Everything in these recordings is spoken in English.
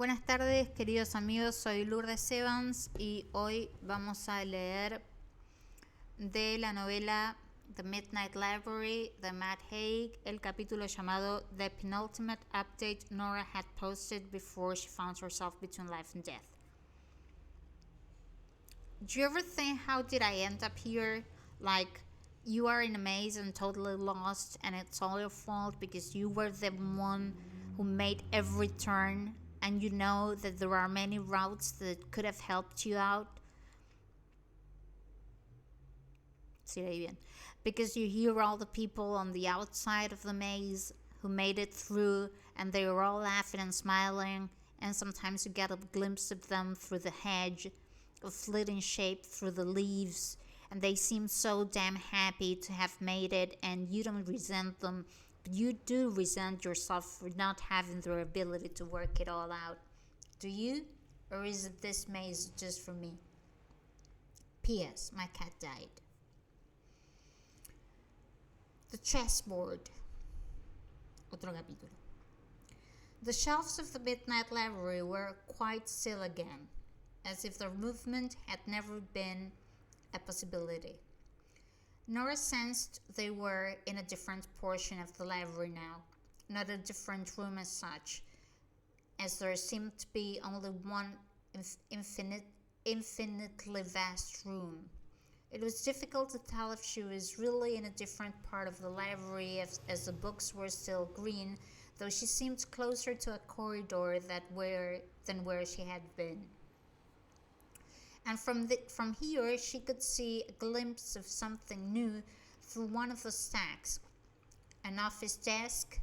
Buenas tardes, queridos amigos, soy Lourdes Evans y hoy vamos a leer de la novela The Midnight Library de Matt Haig, el capítulo llamado The Penultimate Update Nora had posted before she found herself between life and death. Do you ever think, how did I end up here? Like, you are in a maze and totally lost, and it's all your fault because you were the one who made every turn, and you know that there are many routes that could have helped you out. Because you hear all the people on the outside of the maze who made it through, and they are all laughing and smiling, and sometimes you get a glimpse of them through the hedge, a flitting shape through the leaves, and they seem so damn happy to have made it, and you don't resent them, but you do resent yourself for not having the ability to work it all out. Do you? Or is it this maze just for me? P.S. My cat died. The chessboard. Otro capítulo. The shelves of the Midnight Library were quite still again, as if their movement had never been a possibility. Nora sensed they were in a different portion of the library now, not a different room as such, as there seemed to be only one infinitely vast room. It was difficult to tell if she was really in a different part of the library as the books were still green, though she seemed closer to a corridor than where she had been. And from here she could see a glimpse of something new through one of the stacks, an office desk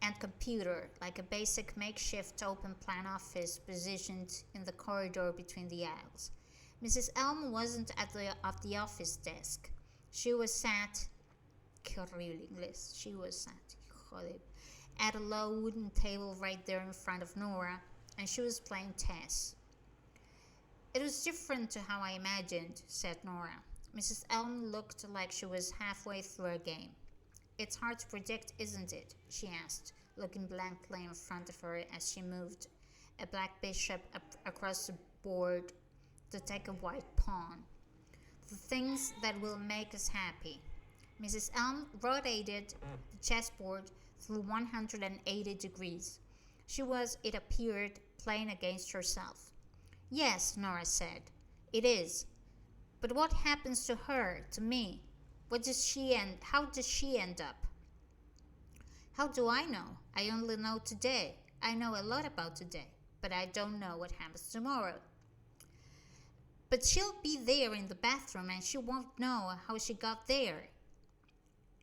and computer, like a basic makeshift open plan office positioned in the corridor between the aisles. Mrs. Elm wasn't at the office desk. She was sat, qué horrible inglés, she was sat, joder, at a low wooden table right there in front of Nora, and she was playing chess. It was different to how I imagined, said Nora. Mrs. Elm looked like she was halfway through a game. It's hard to predict, isn't it? She asked, looking blankly in front of her as she moved a black bishop across the board to take a white pawn. The things that will make us happy. Mrs. Elm rotated the chessboard through 180 degrees. She was, it appeared, playing against herself. Yes, Nora said, it is. But what happens to her, to me? How does she end up? How do I know? I only know today. I know a lot about today, but I don't know what happens tomorrow. But she'll be there in the bathroom and she won't know how she got there.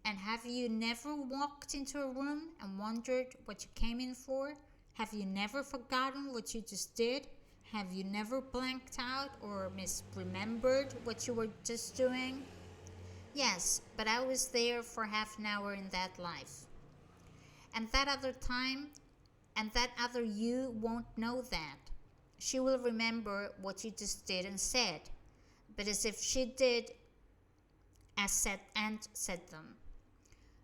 And have you never walked into a room and wondered what you came in for? Have you never forgotten what you just did? Have you never blanked out or misremembered what you were just doing? Yes, but I was there for half an hour in that life. And that other time, and that other you won't know that. She will remember what you just did and said, but as if she did said them.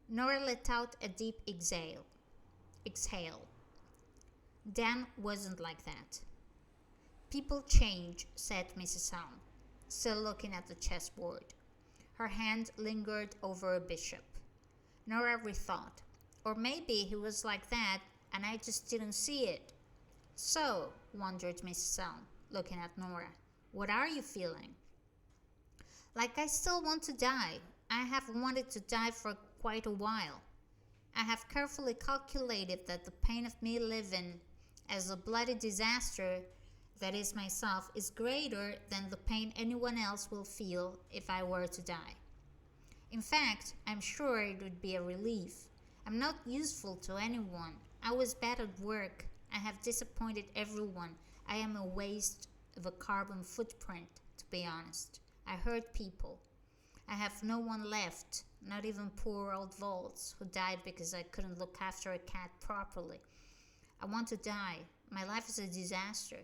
Nora let out a deep exhale. Dan wasn't like that. People change, said Mrs. Elm, still looking at the chessboard. Her hand lingered over a bishop. Nora rethought. Or maybe he was like that and I just didn't see it. So, wondered Mrs. Elm, looking at Nora, what are you feeling? Like I still want to die. I have wanted to die for quite a while. I have carefully calculated that the pain of me living as a bloody disaster that is myself is greater than the pain anyone else will feel if I were to die. In fact, I'm sure it would be a relief. I'm not useful to anyone. I was bad at work. I have disappointed everyone. I am a waste of a carbon footprint, to be honest. I hurt people. I have no one left, not even poor old Volz, who died because I couldn't look after a cat properly. I want to die. My life is a disaster,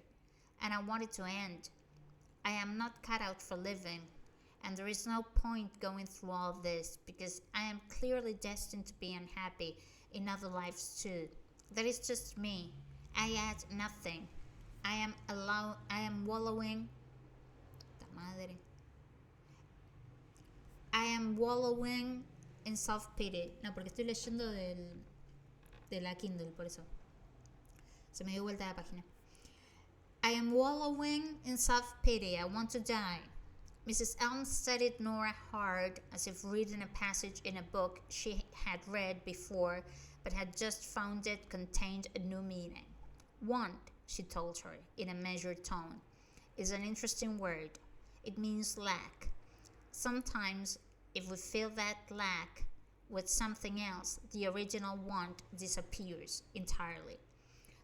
and I want it to end. I am not cut out for living, and there is no point going through all of this because I am clearly destined to be unhappy in other lives too. That is just me. I add nothing. I am wallowing. Ta madre. I am wallowing in self-pity. No, porque estoy leyendo de la Kindle, por eso. Se me dio vuelta la página. I am wallowing in self-pity. I want to die. Mrs. Elm studied Nora hard, as if reading a passage in a book she had read before, but had just found it contained a new meaning. Want, she told her, in a measured tone, is an interesting word. It means lack. Sometimes, if we fill that lack with something else, the original want disappears entirely.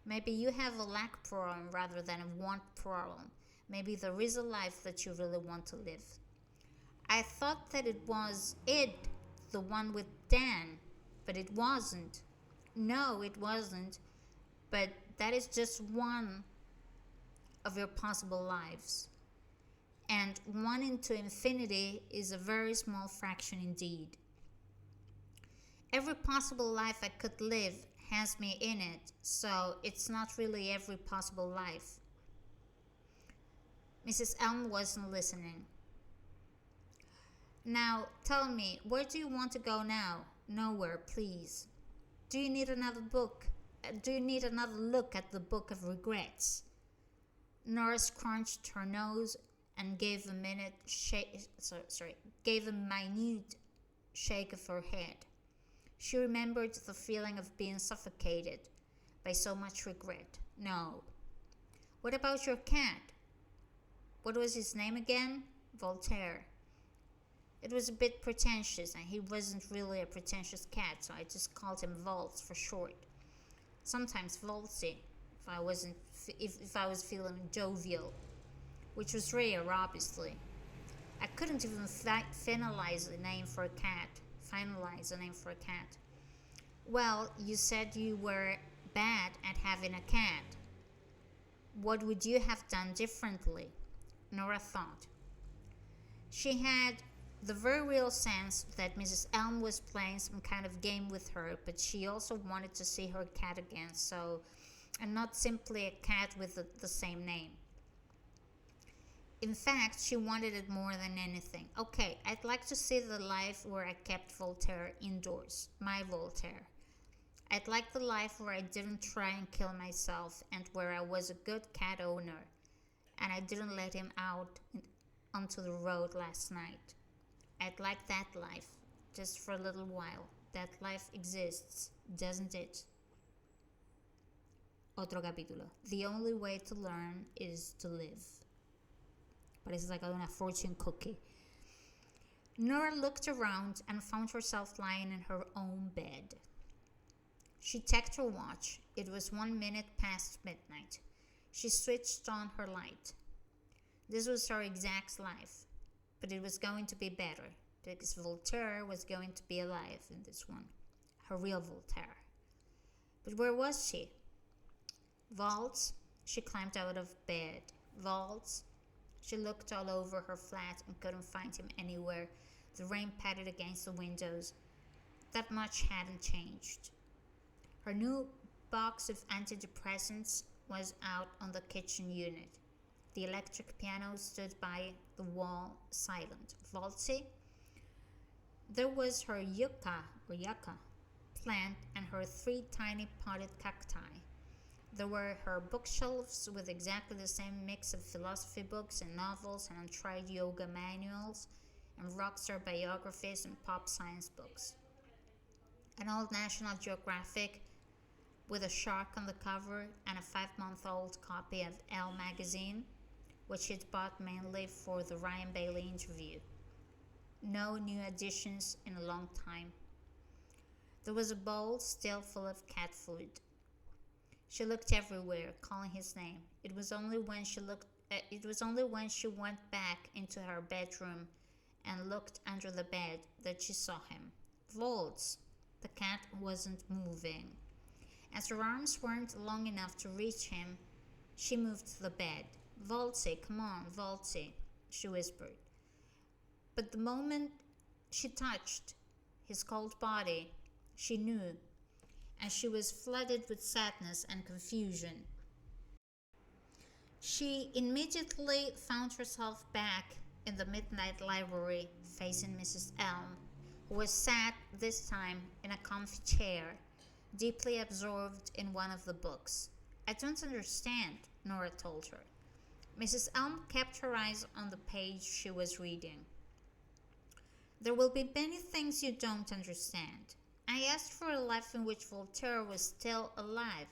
Maybe you have a lack problem rather than a want problem. Maybe there is a life that you really want to live. I thought that it was it, the one with Dan, but it wasn't. No, it wasn't. But that is just one of your possible lives. And 1 into infinity is a very small fraction indeed. Every possible life I could live has me in it, so it's not really every possible life. Mrs. Elm wasn't listening. Now, tell me, where do you want to go now? Nowhere, please. Do you need another book? Do you need another look at the book of regrets? Nora scrunched her nose and gave a minute gave a minute shake of her head. She remembered the feeling of being suffocated by so much regret. No. What about your cat? What was his name again? Voltaire. It was a bit pretentious, and he wasn't really a pretentious cat, so I just called him Volts for short. Sometimes Voltsy, if I was feeling jovial, which was rare, obviously. I couldn't even finalize a name for a cat. Well, you said you were bad at having a cat. What would you have done differently? Nora thought. She had the very real sense that Mrs. Elm was playing some kind of game with her, but she also wanted to see her cat again, and not simply a cat with the same name. In fact, she wanted it more than anything. Okay, I'd like to see the life where I kept Voltaire indoors, my Voltaire. I'd like the life where I didn't try and kill myself, and where I was a good cat owner, and I didn't let him out onto the road last night. I'd like that life, just for a little while. That life exists, doesn't it? Otro capítulo. The only way to learn is to live. Parece sacado de una fortune cookie. Nora looked around and found herself lying in her own bed. She checked her watch. It was 1 minute past midnight. She switched on her light. This was her exact life, but it was going to be better, because Voltaire was going to be alive in this one. Her real Voltaire. But where was she? Volts. She climbed out of bed. Volts. She looked all over her flat and couldn't find him anywhere. The rain patted against the windows. That much hadn't changed. Her new box of antidepressants was out on the kitchen unit. The electric piano stood by the wall, silent. Voltsy? There was her yucca plant and her 3 tiny potted cacti. There were her bookshelves with exactly the same mix of philosophy books and novels and untried yoga manuals and rockstar biographies and pop science books. An old National Geographic with a shark on the cover and a 5-month-old copy of Elle magazine, which she'd bought mainly for the Ryan Bailey interview. No new additions in a long time. There was a bowl still full of cat food. She looked everywhere, calling his name. It was only when she went back into her bedroom and looked under the bed that she saw him. Volts. The cat wasn't moving. As her arms weren't long enough to reach him, she moved to the bed. Voltsy, come on, Voltsy, she whispered. But the moment she touched his cold body, she knew and she was flooded with sadness and confusion. She immediately found herself back in the midnight library facing Mrs. Elm, who was sat this time in a comfy chair, deeply absorbed in one of the books. "I don't understand," Nora told her. Mrs. Elm kept her eyes on the page she was reading. "There will be many things you don't understand. I asked for a life in which Voltaire was still alive.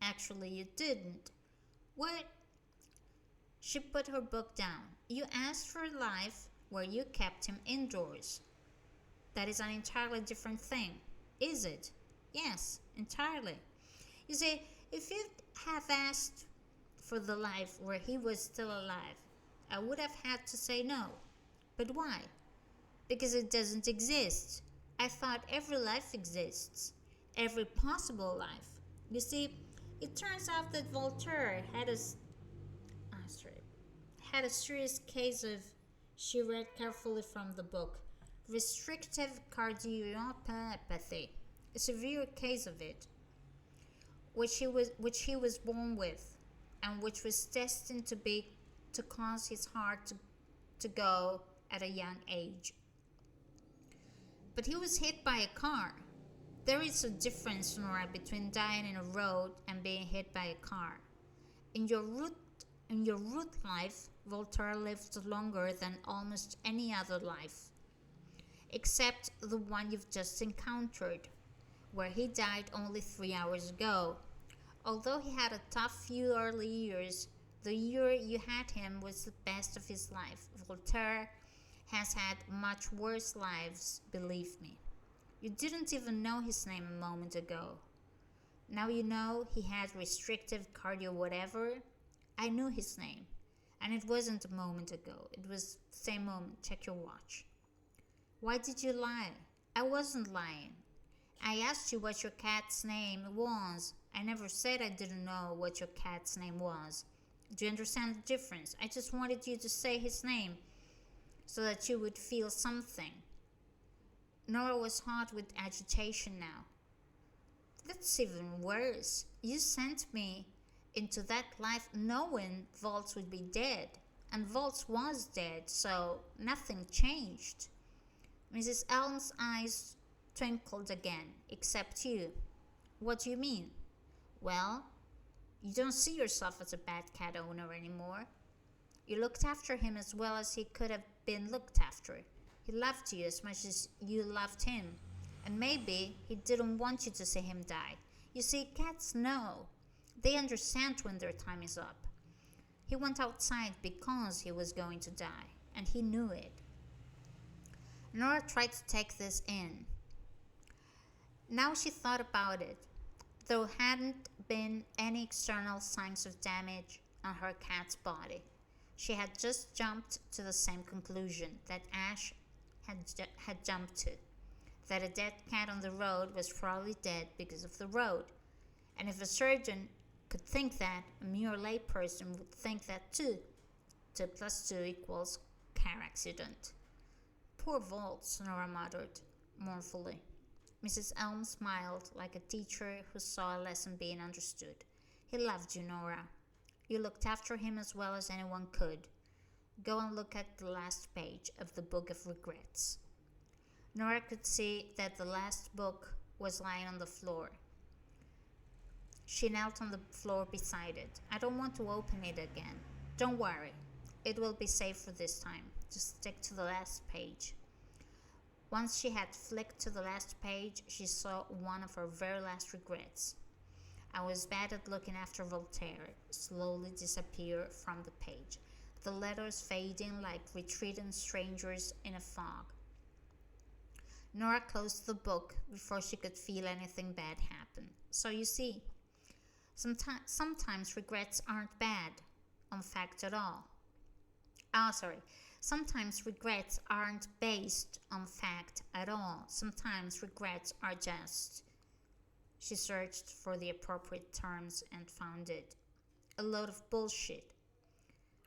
Actually, you didn't." "What?" She put her book down. "You asked for a life where you kept him indoors." "That is an entirely different thing." "Is it?" "Yes, entirely. You see, if you'd have asked for the life where he was still alive, I would have had to say no." "But why?" "Because it doesn't exist. I thought every life exists. Every possible life. You see, it turns out that Voltaire had a serious case of," she read carefully from the book, "restrictive cardiomyopathy. A severe case of it, which he was born with, and which was destined to cause his heart to go at a young age. But he was hit by a car. There is a difference, Nora, between dying in a road and being hit by a car. In your root life, Voltaire lived longer than almost any other life, except the one you've just encountered, where he died only 3 hours ago. Although he had a tough few early years, the year you had him was the best of his life. Voltaire has had much worse lives, believe me. You didn't even know his name a moment ago. Now you know he had restrictive cardio whatever. I knew his name, and it wasn't a moment ago. It was the same moment. Check your watch." "Why did you lie?" "I wasn't lying. I asked you what your cat's name was. I never said I didn't know what your cat's name was. Do you understand the difference? I just wanted you to say his name so that you would feel something." Nora was hot with agitation now. "That's even worse. You sent me into that life knowing Volz would be dead, and Volz was dead, so nothing changed." Mrs. Elm's eyes twinkled again. "Except you." "What do you mean?" "Well, you don't see yourself as a bad cat owner anymore. You looked after him as well as he could have been looked after. He loved you as much as you loved him, and maybe he didn't want you to see him die. You see, cats know. They understand when their time is up. He went outside because he was going to die, and he knew it." Nora tried to take this in. Now she thought about it. There hadn't been any external signs of damage on her cat's body. She had just jumped to the same conclusion that Ash had jumped to, that a dead cat on the road was probably dead because of the road. And if a surgeon could think that, a mere layperson would think that too. 2 plus 2 equals car accident. "Poor Volz," Nora muttered mournfully. Mrs. Elm smiled like a teacher who saw a lesson being understood. "He loved you, Nora. You looked after him as well as anyone could. Go and look at the last page of the Book of Regrets." Nora could see that the last book was lying on the floor. She knelt on the floor beside it. "I don't want to open it again." "Don't worry. It will be safe for this time. Just stick to the last page." Once she had flicked to the last page, she saw one of her very last regrets. "I was bad at looking after Voltaire," slowly disappear from the page, the letters fading like retreating strangers in a fog. Nora closed the book before she could feel anything bad happen. "So you see, sometimes regrets aren't bad, in fact, at all. Sometimes regrets aren't based on fact at all. Sometimes regrets are just," she searched for the appropriate terms and found it, "a load of bullshit."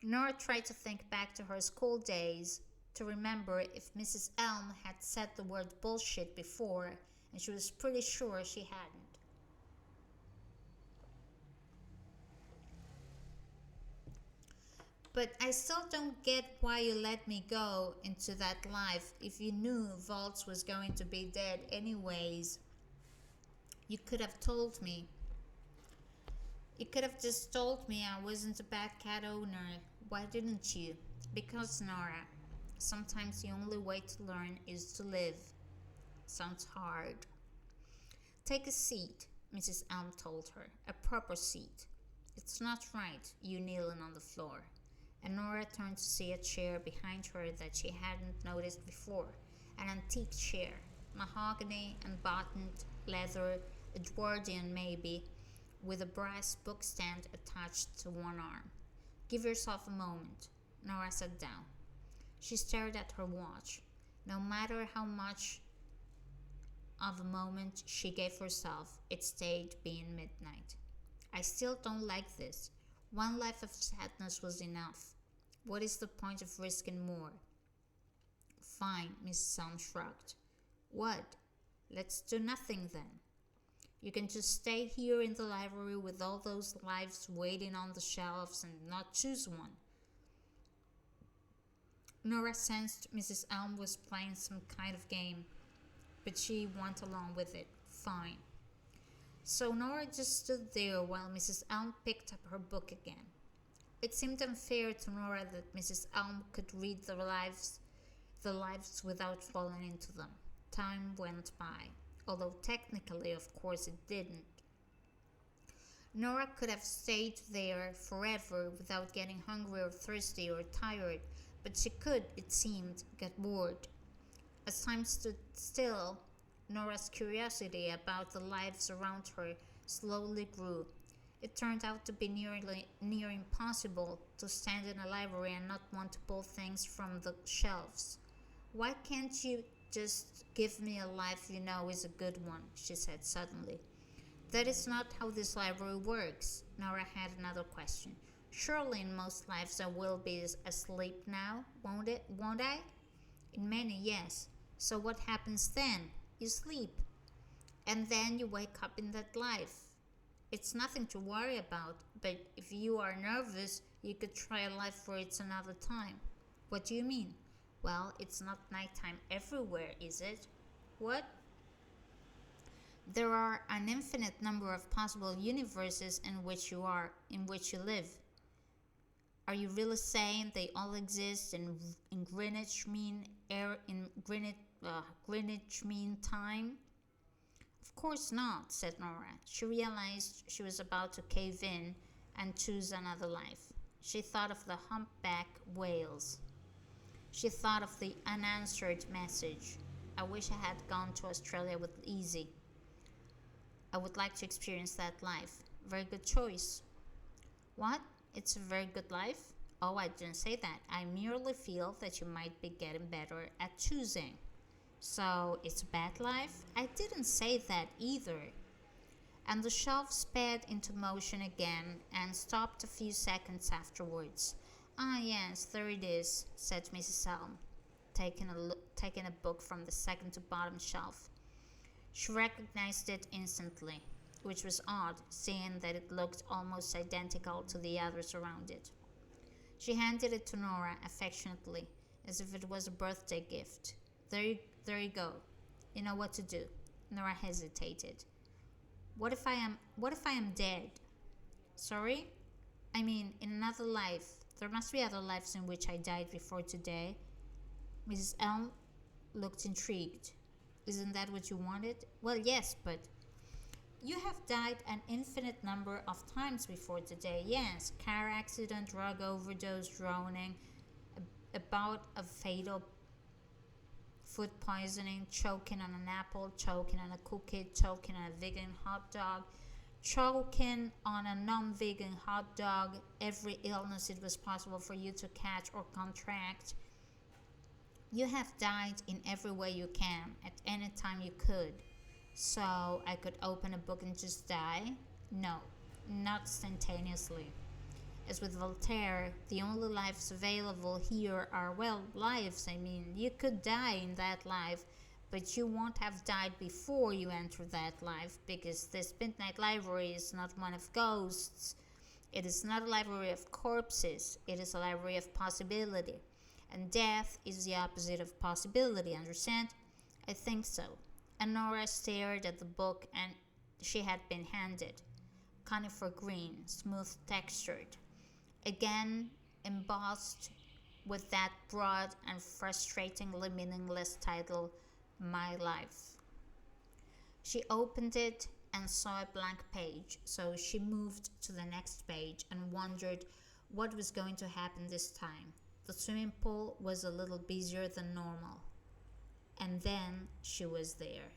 Nora tried to think back to her school days to remember if Mrs. Elm had said the word bullshit before, and she was pretty sure she hadn't. But I still don't get why you let me go into that life if you knew Volts was going to be dead anyways. You could have told me. You could have just told me I wasn't a bad cat owner. Why didn't you? Because, Nora, sometimes the only way to learn is to live. Sounds hard. Take a seat, Mrs. Elm told her. A proper seat. It's not right, you kneeling on the floor. And Nora turned to see a chair behind her that she hadn't noticed before. An antique chair, mahogany and bottomed leather, Edwardian maybe, with a brass bookstand attached to one arm. Give yourself a moment. Nora sat down. She stared at her watch. No matter how much of a moment she gave herself, it stayed being midnight. I still don't like this. One life of sadness was enough. What is the point of risking more? Fine, Mrs. Elm shrugged. What? Let's do nothing then. You can just stay here in the library with all those lives waiting on the shelves and not choose one. Nora sensed Mrs. Elm was playing some kind of game, but she went along with it. Fine. So Nora just stood there while Mrs. Elm picked up her book again. It seemed unfair to Nora that Mrs. Elm could read the lives without falling into them. Time went by, although technically, of course, it didn't. Nora could have stayed there forever without getting hungry or thirsty or tired, but she could, it seemed, get bored. As time stood still, Nora's curiosity about the lives around her slowly grew. It turned out to be near impossible to stand in a library and not want to pull things from the shelves. Why can't you just give me a life you know is a good one? She said suddenly. That is not how this library works. Nora had another question. Surely in most lives I will be asleep now, won't I? In many, yes. So what happens then? You sleep. And then you wake up in that life. It's nothing to worry about, but if you are nervous, you could try a life where it's another time. What do you mean? Well, it's not nighttime everywhere, is it? What? There are an infinite number of possible universes in which you live. Are you really saying they all exist in Greenwich Mean Greenwich Mean Time? Of course not, said Nora. She realized she was about to cave in and choose another life. She thought of the humpback whales. She thought of the unanswered message. I wish I had gone to Australia with Easy. I would like to experience that life. Very good choice. What? It's a very good life? Oh, I didn't say that. I merely feel that you might be getting better at choosing. So, it's a bad life? I didn't say that either. And the shelf sped into motion again and stopped a few seconds afterwards. Ah, yes, there it is, said Mrs. Elm, taking a book from the second to bottom shelf. She recognized it instantly, which was odd, seeing that it looked almost identical to the others around it. She handed it to Nora affectionately, as if it was a birthday gift. There you go. You know what to do. Nora hesitated. What if I am dead? Sorry? I mean, in another life. There must be other lives in which I died before today. Mrs. Elm looked intrigued. Isn't that what you wanted? Well, yes, but you have died an infinite number of times before today. Yes, car accident, drug overdose, drowning, about a fatal food poisoning, choking on an apple, choking on a cookie, choking on a vegan hot dog, choking on a non-vegan hot dog, every illness it was possible for you to catch or contract. You have died in every way you can, at any time you could. So I could open a book and just die? No, not instantaneously. As with Voltaire, the only lives available here are, well, lives. I mean, you could die in that life, but you won't have died before you enter that life, because this Midnight Library is not one of ghosts. It is not a library of corpses, it is a library of possibility. And death is the opposite of possibility, understand? I think so. And Nora stared at the book and she had been handed. Conifer green, smooth textured. Again embossed with that broad and frustratingly meaningless title, My Life. She opened it and saw a blank page, so she moved to the next page and wondered what was going to happen this time. The swimming pool was a little busier than normal. And then she was there.